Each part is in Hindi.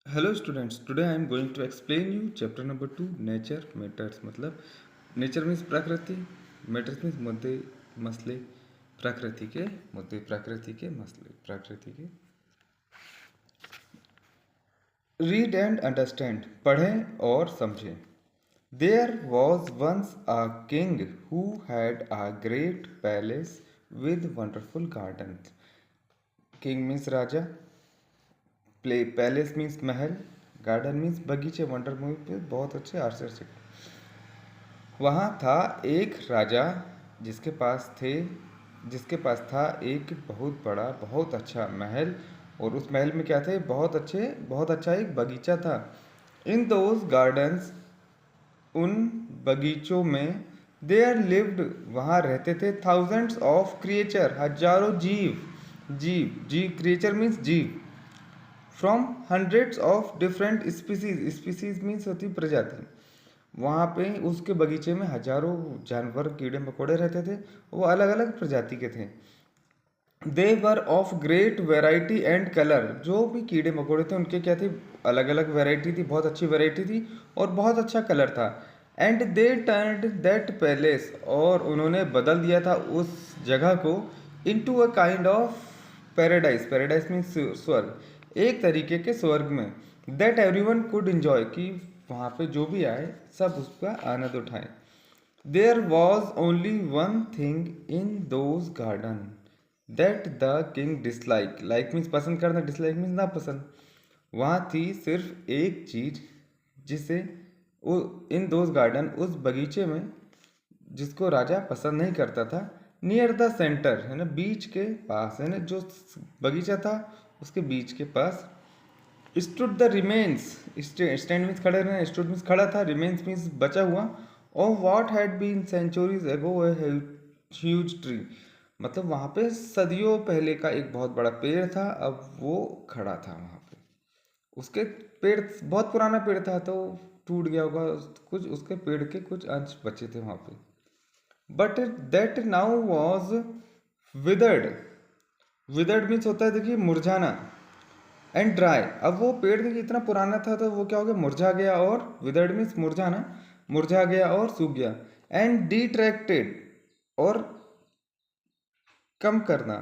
Hello students, today I am going to explain you chapter number 2 nature matters. मतलब नेचर मीन्स प्रकृति, मैटर्स मीन्स मुद्दे मसले, प्रकृति के मुद्दे, प्रकृति के मसले, प्रकृति के। रीड एंड अंडरस्टैंड, पढ़ें और समझें। There was once a king who had a great palace with wonderful garden. King means राजा, पैलेस मीन्स महल, गार्डन मीन्स बगीचे। वंडर मूवी पे बहुत अच्छे आर्चर। वहाँ था एक राजा जिसके पास था एक बहुत बड़ा बहुत अच्छा महल, और उस महल में क्या थे, बहुत अच्छा एक बगीचा था। इन दोज गार्डन्स, उन बगीचों में, देयर लिव्ड, वहाँ रहते थे, थाउजेंड्स ऑफ क्रिएचर, हजारों जीव। जीव क्रिएचर मीन्स जीव। From hundreds of different species, species means होती प्रजाति। वहाँ पे उसके बगीचे में हजारों जानवर, कीड़े मकोड़े रहते थे। वो अलग अलग प्रजाति के थे। They were of great variety and colour, जो भी कीड़े मकोड़े थे उनके क्या थे, अलग अलग वेराइटी थी, बहुत अच्छी वेराइटी थी और बहुत अच्छा कलर था। And they turned that palace, और उन्होंने बदल दिया था उस जगह को into a kind of paradise. Paradise means स्वर्ग, एक तरीके के स्वर्ग में। दैट एवरीवन कुड एंजॉय, कि वहाँ पे जो भी आए सब उसका आनंद उठाएं। There was only one thing in those garden that the king dislike. Like means पसंद करना, डिसलाइक मीन्स ना पसंद। वहाँ थी सिर्फ एक चीज जिसे इन दोज गार्डन, उस बगीचे में, जिसको राजा पसंद नहीं करता था। नियर द सेंटर, है ना, बीच के पास, है ना, जो बगीचा था उसके बीच के पास, stood the remains. Stand means खड़े रहना, स्टूड मीन्स खड़ा था, रिमेन्स मीन्स बचा हुआ। और व्हाट हैड बीन सेंचुरीज एगो ह्यूज ट्री, मतलब वहाँ पे सदियों पहले का एक बहुत बड़ा पेड़ था, अब वो खड़ा था वहाँ पे। उसके पेड़, बहुत पुराना पेड़ था तो टूट गया होगा, कुछ उसके पेड़ के कुछ अंश बचे थे वहाँ पे। But that now was withered. Withered means होता है, देखिए, मुरझाना। एंड ड्राई, अब वो पेड़ देखिए इतना पुराना था तो वो क्या हो गया, मुरझा गया। और विदर्ड मीन्स मुरझाना, मुरझा गया और सूख गया। एंड डिट्रैक्टेड, और कम करना,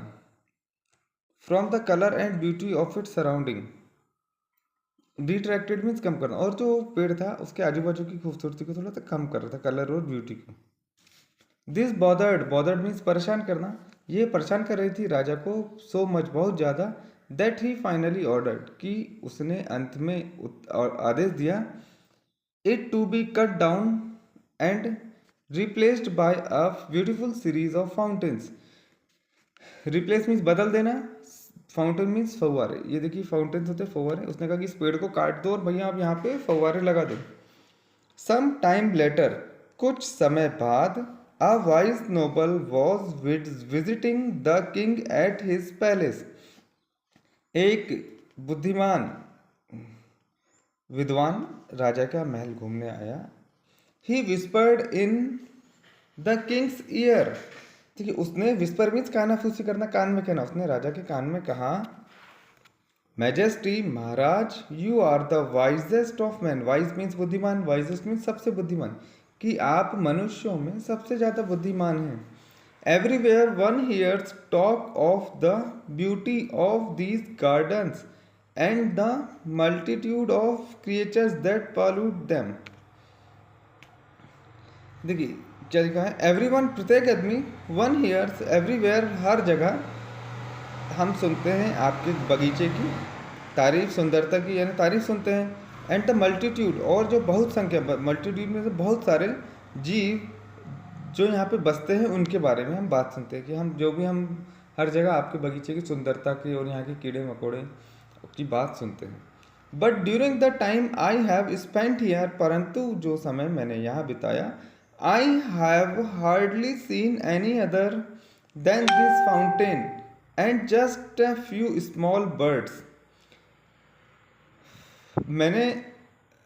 from the colour and beauty of it surrounding. Detracted means कम करना, और जो पेड़ था उसके आजू बाजू की खूबसूरती को थोड़ा सा कम कर रहा था, कलर और ब्यूटी को। दिस बॉदर्ड मीन्स परेशान करना, ये परेशान कर रही थी राजा को, सो मच, बहुत ज़्यादा, दैट ही फाइनली ऑर्डर्ड, कि उसने अंत में आदेश दिया, it to be cut down and replaced by a beautiful series of fountains. Replace means बदल देना, फाउंटेन मीन्स फव्वारे। ये देखिए फाउंटेन्स होते हैं, फव्वारे। उसने कहा कि इस पेड़ को काट दो और भैया आप यहाँ पे फव्वारे लगा दो। सम टाइम लेटर, कुछ समय बाद, a wise noble was visiting the king at his palace. एक बुद्धिमान विद्वान राजा का महल घूमने आया। He whispered in the king's ear, ठीक है, उसने विस्पर मीन्स कानाफूसी करना, कान में कहना, उसने राजा के कान में कहा, मैजेस्टी, महाराज, you are the wisest of man. Wise means बुद्धिमान, वाइजेस्ट मीन्स सबसे बुद्धिमान, कि आप मनुष्यों में सबसे ज़्यादा बुद्धिमान हैं। Everywhere one hears talk of the beauty of these gardens and the multitude of creatures that pollute them. देखिए क्या लिखा है, एवरीवन, प्रत्येक आदमी, वन हियर्स, एवरीवेयर, हर जगह, हम सुनते हैं आपके बगीचे की तारीफ, सुंदरता की, यानी तारीफ सुनते हैं। एंड द मल्टीट्यूड, और जो बहुत संख्या, मल्टीट्यूड में से बहुत सारे जीव जो यहाँ पे बसते हैं उनके बारे में हम बात सुनते हैं, कि हम हर जगह आपके बगीचे की सुंदरता की और यहाँ के कीड़े मकोड़े की बात सुनते हैं। But during the time I have spent here, परंतु जो समय मैंने यहाँ बिताया, I have hardly seen any other than this fountain and just a few small birds. मैंने,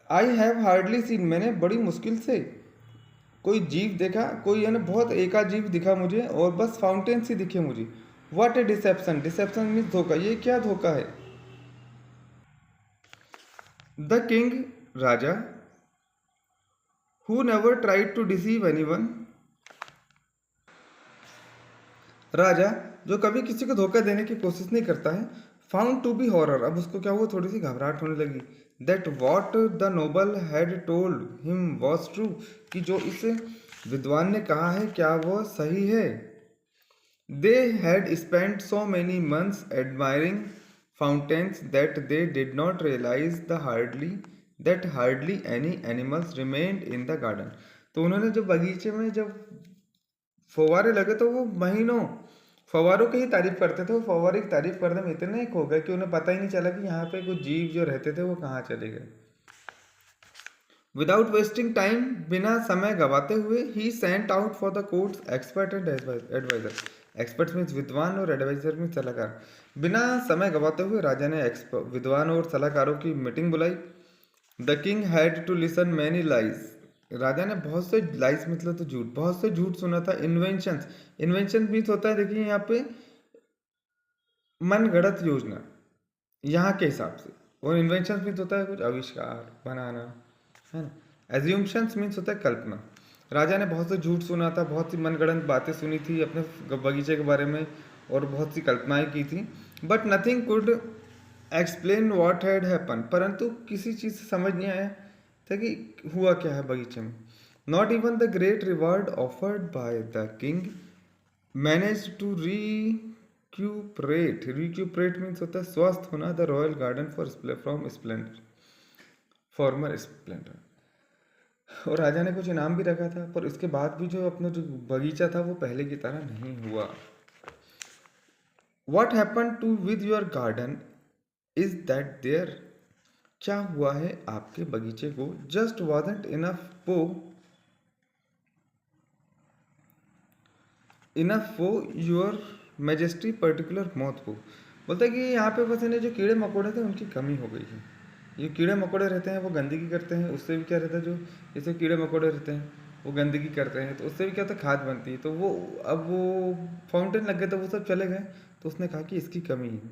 आई हैव हार्डली सीन, मैंने बड़ी मुश्किल से कोई जीव देखा, कोई यानी बहुत एका जीव दिखा मुझे, और बस फाउंटेन ही दिखे मुझे। What a deception, deception means धोखा, ये क्या धोखा है। द किंग, राजा, who never tried to deceive anyone, राजा जो कभी किसी को धोखा देने की कोशिश नहीं करता है, फाउंड टू बी हॉरर, अब उसको क्या हुआ, थोड़ी सी घबराहट होने लगी, that what the noble had told him was true, कि जो इस विद्वान ने कहा है क्या वह सही है। They had spent so many months admiring fountains that they did not realise the hardly any animals remained in the garden. तो उन्होंने जो बगीचे में जब फव्वारे लगे तो वो महीनों फव्वारों की ही तारीफ करते थे, वो फव्वारे की तारीफ करने में इतने खो गए कि उन्हें पता ही नहीं चला कि यहाँ पे कुछ जीव जो रहते थे वो कहाँ चले गए। विदाउट वेस्टिंग टाइम, बिना समय गवाते हुए, he sent out for the court's expert and adviser. Expert means विद्वान और एडवाइजर मीन्स सलाहकार। बिना समय गवाते हुए राजा ने विद्वान और सलाहकारों की मीटिंग बुलाई। The king had to listen many lies, राजा ने बहुत से लाइज मतलब तो झूठ, बहुत से झूठ सुना था। इन्वेंशंस, इन्वेंशन मीन्स होता है, देखिए यहाँ पे मन गढ़ंत योजना यहाँ के हिसाब से, और इन्वेंशन मीन्स होता है कुछ आविष्कार बनाना, है ना। एज्यूम्शंस मीन्स होता है कल्पना। राजा ने बहुत से झूठ सुना था, बहुत सी मनगढ़ंत बातें सुनी थी अपने बगीचे के बारे में, और बहुत सी कल्पनाएं की थी। But nothing could explain what had happen, परंतु किसी चीज़ से समझ नहीं आया था कि हुआ क्या है बगीचे में। Not even the great reward offered by the king manage to recuperate means होता है स्वस्थ होना, the royal garden from splendour former splendour. और राजा ने कुछ इनाम भी रखा था, पर इसके बाद भी जो अपना जो बगीचा था वो पहले की तरह नहीं हुआ। What happen to with your garden is that there, क्या हुआ है आपके बगीचे को, just wasn't enough for your majesty particular मौत को। बोलता है कि यहाँ पे बस इन्हें जो कीड़े मकोड़े थे उनकी कमी हो गई है। ये कीड़े मकोड़े रहते हैं वो गंदगी करते हैं, उससे भी क्या रहता है, जो जैसे कीड़े मकोड़े रहते हैं वो गंदगी करते हैं, तो उससे भी क्या होता है, खाद बनती है। तो वो अब वो फाउंटेन लग गए तो वो सब चले गए, तो उसने कहा कि इसकी कमी है।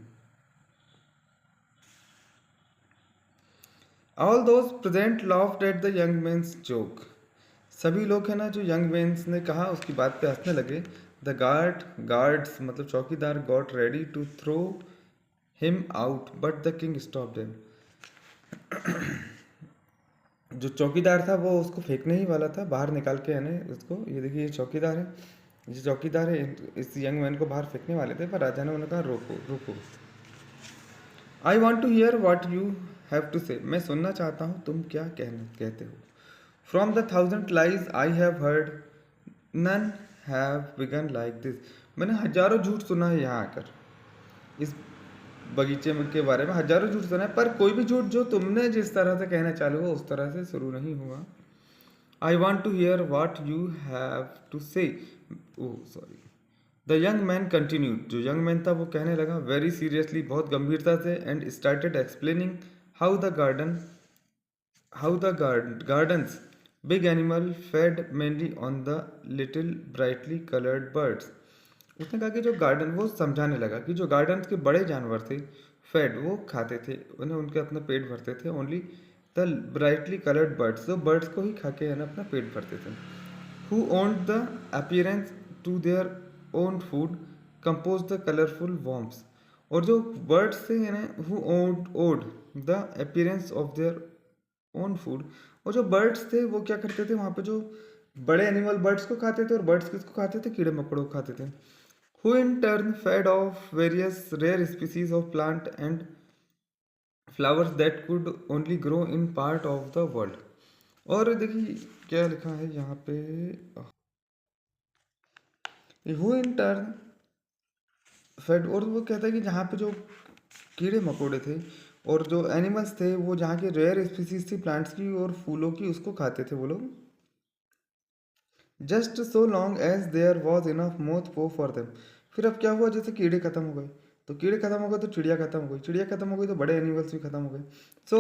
All those present laughed at the young man's joke, सभी लोग है ना जो यंग मैन्स ने कहा उसकी बात पे हंसने लगे। द गार्ड्स मतलब चौकीदार got ready to throw him out but the king stop them, जो चौकीदार था वो उसको फेंकने ही वाला था, बाहर निकाल के है ना उसको, ये देखिए ये चौकीदार है, ये चौकीदार है, इस यंग मैन को बाहर फेंकने वाले थे, पर राजा ने उन्हें कहा रोको रुको। I want to hear what you have to say, मैं सुनना चाहता हूँ तुम क्या कहते हो। From the 1000 lies I have heard none have began like this, मैंने हजारों झूठ सुना है यहाँ आकर, इस बगीचे में के बारे में हजारों झूठ सुना है, पर कोई भी झूठ जो तुमने जिस तरह से कहना चालू हुआ उस तरह से शुरू नहीं हुआ। I want to hear what you have to say, oh sorry. The young man continued, जो यंग मैन था वो कहने लगा वेरी सीरियसली, बहुत गंभीरता से, and started explaining how the garden's big animal fed mainly on the little brightly coloured birds. उसने कहा कि जो गार्डन, वो समझाने लगा कि जो गार्डन के बड़े जानवर थे, फेड वो खाते थे, उन्हें उनके अपना पेट भरते थे, only the brightly coloured birds, जो बर्ड्स को ही खा के है ना अपना पेट भरते थे। Who owned the appearance to their own food compose the colourful worms, और जो बर्ड्स थे है ना, who owed the appearance of their own food, और जो बर्ड्स थे वो क्या करते थे, वहाँ पे जो बड़े एनिमल बर्ड्स को खाते थे, और बर्ड्स किसको खाते थे, कीड़े मकोड़ों को खाते थे। Who in turn fed off various rare species of plant and flowers that could only grow in part of the world। और देखिए क्या लिखा है यहाँ पे, who in turn fed, और वो कहता है कि जहाँ पे जो कीड़े मकोड़े थे और जो एनिमल्स थे वो जहाँ की रेयर स्पीसीज थी प्लांट्स की और फूलों की, उसको खाते थे वो लोग। Just so long as there was enough moth पो फॉर देम, फिर अब क्या हुआ, जैसे कीड़े खत्म हो गए तो कीड़े खत्म हो गए तो चिड़िया खत्म हो गई, चिड़िया खत्म हो गई तो बड़े एनिमल्स भी खत्म हो गए। So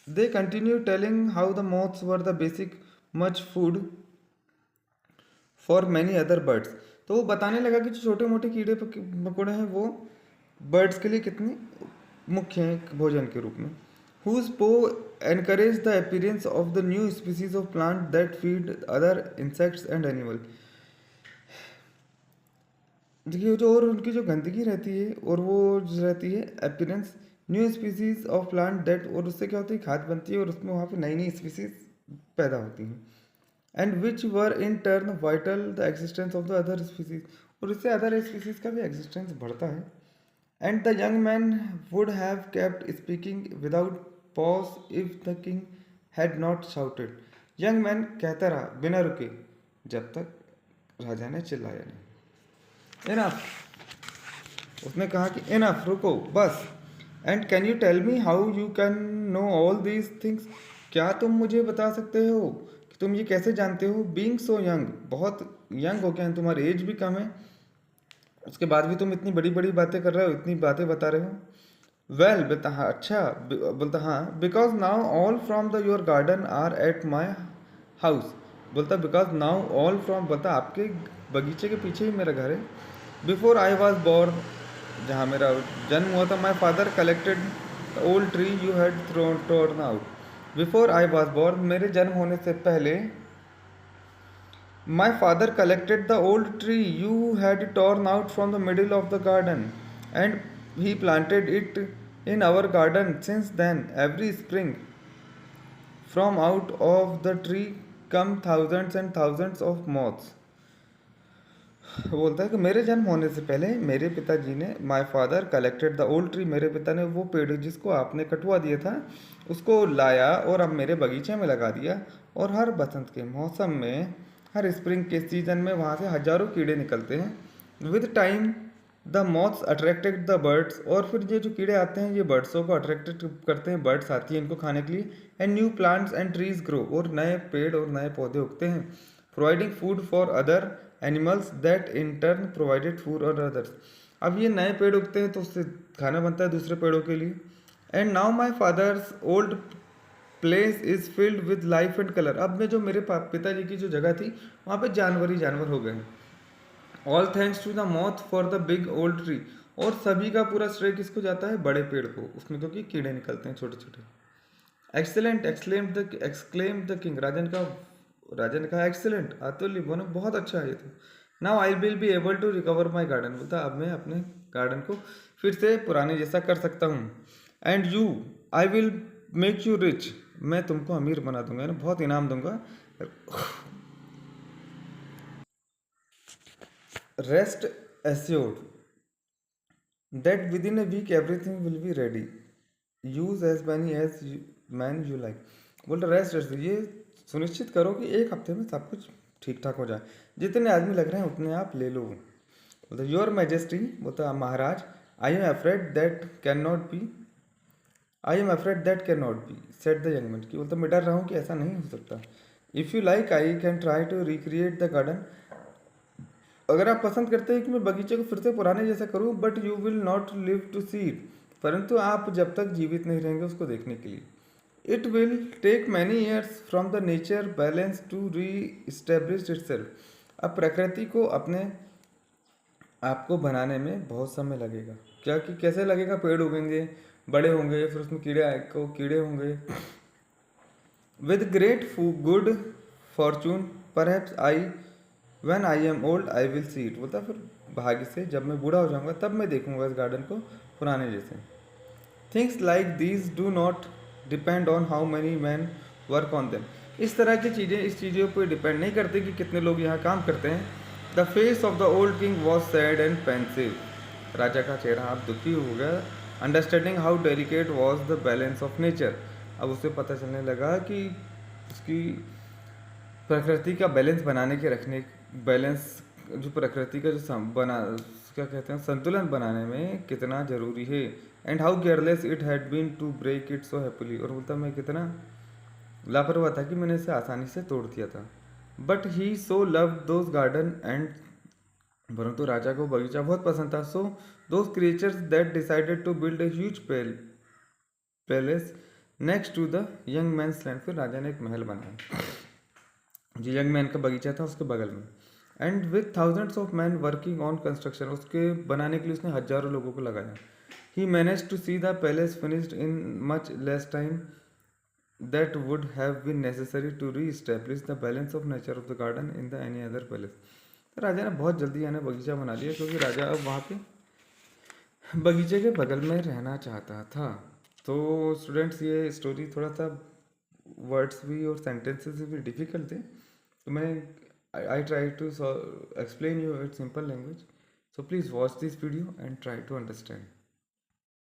they continue telling how the moths were the basic much food for many other birds, तो वो बताने लगा कि जो छोटे मोटे कीड़े मकोड़े हैं वो बर्ड्स के लिए कितने मुख्य हैं भोजन के रूप में। whose paw encourage the appearance of the new species of plant that feed other insects and animal. देखिए जो और उनकी जो गंदगी रहती है और वो जो रहती है appearance new species of plant that, और उससे क्या होती है खाद बनती है और उसमें वहाँ पे नई नई स्पीसीज पैदा होती हैं, and which were in turn vital the existence of the other species, और इससे अदर स्पीसीज का भी एग्जिस्टेंस बढ़ता है. And the young man would have kept speaking without pause if the king had not shouted. Young man कहता रहा बिना रुके जब तक राजा ने चिल्लाया नहीं. इनफ, उसने कहा कि इनफ, रुको बस. And can you tell me how you can know all these things, क्या तुम मुझे बता सकते हो कि तुम ये कैसे जानते हो. बीइंग सो यंग, बहुत यंग हो गए हैं, तुम्हारी एज भी कम है, उसके बाद भी तुम इतनी बड़ी बड़ी बातें कर रहे हो, इतनी बातें बता रहे हो. वेल बोलता हाँ, अच्छा बोलता हाँ, because now all from the your garden are at my house. बोलता बिकॉज नाउ ऑल फ्रॉम, बोलता आपके बगीचे के पीछे ही मेरा घर है. बिफोर आई वॉज बोर्न, जहाँ मेरा जन्म हुआ था, my father collected the old tree you had torn out. Before I was born, मेरे जन्म होने से पहले, my father collected the old tree you had torn out from the middle of the garden and he planted it in our garden. Since then every spring from out of the tree come thousands and thousands of moths. बोलता है कि मेरे जन्म होने से पहले मेरे पिताजी ने, my father collected the old tree, मेरे पिता ने वो पेड़ जिसको आपने कटवा दिया था उसको लाया और अब मेरे बगीचे में लगा दिया. और हर बसंत के मौसम में, हर स्प्रिंग के सीजन में वहाँ से हजारों कीड़े निकलते हैं. With time the moths attracted the birds, और फिर ये जो कीड़े आते हैं ये बर्ड्सों को अट्रैक्टेड करते हैं, बर्ड्स आती हैं इनको खाने के लिए. And new plants and trees grow, और नए पेड़ और नए पौधे उगते हैं. Providing food for other animals that in turn provided food और अदर्स. अब ये नए पेड़ उगते हैं तो उससे खाना बनता है दूसरे पेड़ों के लिए. And now my father's old place is filled with life and colour. अब में जो मेरे पिताजी की जो जगह थी वहाँ पे जानवर ही जानवर हो गए. All thanks to the moth for the big old tree, और सभी का पूरा श्रेय किसको जाता है, बड़े पेड़ को, उसमें तो कि कीड़े निकलते हैं छोटे छोटे. एक्सेलेंट एक्सक्लेम द किंग, राजा ने कहा एक्सेलेंट, अतुल्य, बोलो बहुत अच्छा है ये तो. Now I will be able to recover my garden, बोलता अब मैं अपने गार्डन को फिर से पुराने जैसा कर सकता हूँ. And you I will make you rich, मैं तुमको अमीर बना दूंगा, ना बहुत इनाम दूंगा. Rest assured that within a week everything will be ready. Use as many as man you like. बोलता रेस्ट, ये सुनिश्चित करो कि एक हफ्ते में सब कुछ ठीक ठाक हो जाए, जितने आदमी लग रहे हैं उतने आप ले लो. बोलता योर मैजेस्टी, बोलता महाराज, I am afraid that can not be, I am afraid that can not be said the young man, की बोलता मैं डर रहा हूँ कि ऐसा नहीं हो सकता. If you like I can try to recreate the garden, अगर आप पसंद करते हैं कि मैं बगीचे को फिर से पुराने जैसा करूँ, but you will not live to see it, परंतु आप जब तक जीवित नहीं रहेंगे उसको देखने के लिए. It will take many years from the nature balance to reestablish itself. अब प्रकृति को अपने आपको बनाने में बहुत समय लगेगा. क्या कि कैसे लगेगा, पेड़ उगेंगे, बड़े होंगे, फिर उसमें कीड़े होंगे. With great good Fortune perhaps I when I am old I will see it. बोलता फिर भाग्य से जब मैं बूढ़ा हो जाऊंगा तब मैं देखूंगा इस गार्डन को पुराने जैसे. Things like these do not depend on how many man work on them. इस तरह की चीज़ें इस चीज़ों पर डिपेंड नहीं करती कि कितने लोग यहाँ काम करते हैं. The face of the old king was sad and pensive. राजा का चेहरा अब दुखी हो गया. Understanding how delicate was the balance of nature. अब उसे पता चलने लगा कि उसकी प्रकृति का बैलेंस बनाने के रखने, बैलेंस जो प्रकृति का जो बना क्या कहते हैं संतुलन बनाने में कितना ज़रूरी है. And how careless it had been to break it so happily. और बोलता मैं कितना लापरवाह था कि मैंने इसे आसानी से तोड़ दिया था. But he so love those garden and, परंतु राजा को बगीचा बहुत पसंद था. So those creatures that decided to build a huge palace next to the young man's land. फिर राजा ने एक महल बनाया जो यंग मैन का बगीचा था उसके बगल में. And with thousands of man working on construction, उसके बनाने के लिए उसने हजारों लोगों को लगाया. He managed to see the palace finished in much less time that would have been necessary to re-establish the balance of nature of the garden in the any other palace. तो राजा ने बहुत जल्दी यानी बगीचा बना लिया क्योंकि राजा अब वहाँ पे बगीचे के बगल में रहना चाहता था। तो स्टूडेंट्स ये स्टोरी थोड़ा सा वर्ड्स भी और सेंटेंसेस भी डिफिकल्ट थे, तो मैंने I try to explain you it simple language, so please watch this video and try to understand.